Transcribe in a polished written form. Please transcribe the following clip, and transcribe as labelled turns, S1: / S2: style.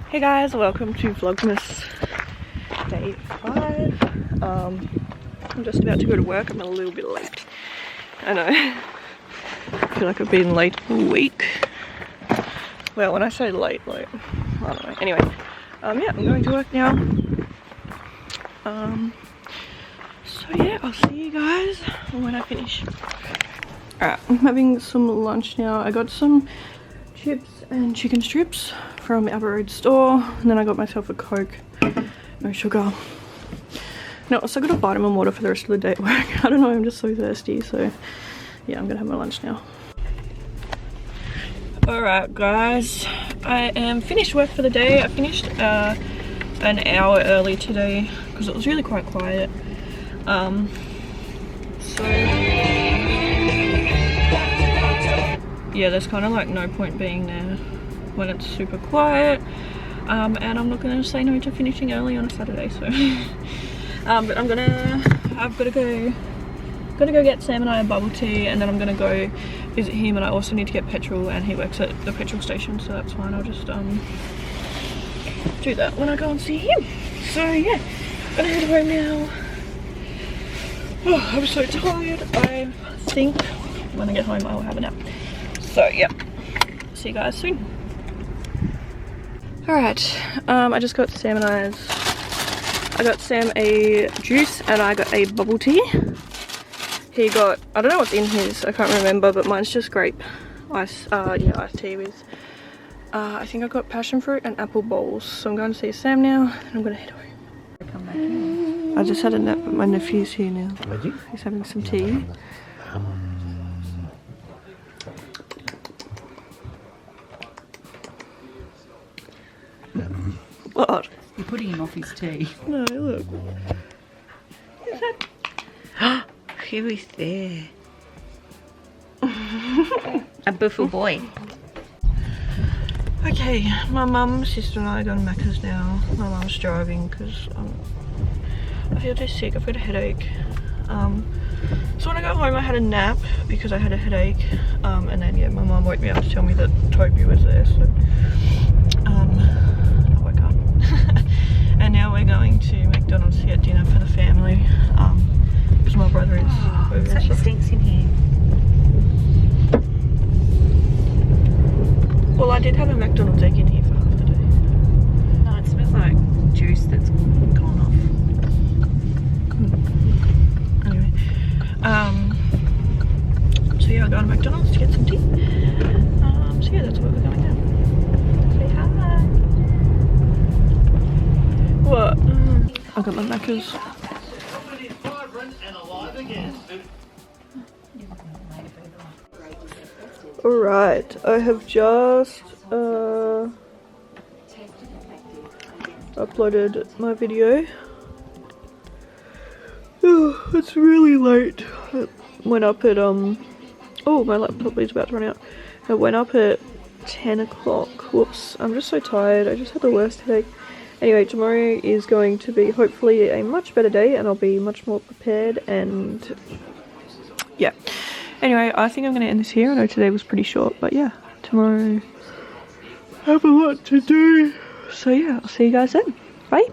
S1: Hey guys, welcome to Vlogmas day 5. I'm just about to go to work. I'm a little bit late. I know. I feel like I've been late all week. Well, when I say late, like, I don't know. Anyway, yeah, I'm going to work now. So yeah, I'll see you guys when I finish. Alright, I'm having some lunch now. I got some chips and chicken strips from the Abbott Road store, and then I got myself a Coke, no sugar. No, I also got a vitamin water for the rest of the day at work. I don't know, I'm just so thirsty, so yeah, I'm gonna have my lunch now. Alright guys, I am finished work for the day. I finished an hour early today because it was really quite quiet. So yeah, there's kind of like no point being there when it's super quiet, and I'm not gonna say no to finishing early on a Saturday, so but I've got to go get Sam and I a bubble tea, and then I'm gonna go visit him, and I also need to get petrol, and he works at the petrol station, so that's fine. I'll just do that when I go and see him. So yeah, I'm gonna head home now. Oh, I'm so tired. I think when I get home I will have a nap. So yeah, see you guys soon. Alright, I just got Sam and I got Sam a juice and I got a bubble tea. He got, I don't know what's in his, I can't remember, but mine's just grape iced tea with, I think I got passion fruit and apple bowls. So I'm going to see Sam now and I'm going to head home.
S2: Come back in.
S1: I just had a nap, but my nephew's here now.
S2: Ready?
S1: He's having some tea. What?
S2: You're putting him off his tea.
S1: No, look.
S3: Who is there? A buffalo boy.
S1: Okay, my mum, sister and I are going to Macca's now. My mum's driving because I feel too sick. I've got a headache. So when I got home I had a nap because I had a headache. And then yeah, my mum woke me up to tell me that Toby was there. So I woke up. And now we're going to McDonald's to get dinner for the family. Because my brother is over.
S3: Such stinks in here.
S1: Well, I did have a McDonald's egg in here for half the day.
S3: No, it smells like juice that's gone off.
S1: Anyway, so yeah, I'll go to McDonald's to get some tea. So yeah, that's where we're going now. Say hi. What? I got my Macca's. Alright, I have just uploaded my video. Oh, it's really late. It went up at oh, my laptop is about to run out. It went up at 10 o'clock. Whoops, I'm just so tired. I just had the worst headache. Anyway, tomorrow is going to be hopefully a much better day and I'll be much more prepared, and yeah. Anyway, I think I'm going to end this here. I know today was pretty short, but yeah, tomorrow I have a lot to do. So yeah, I'll see you guys then. Bye.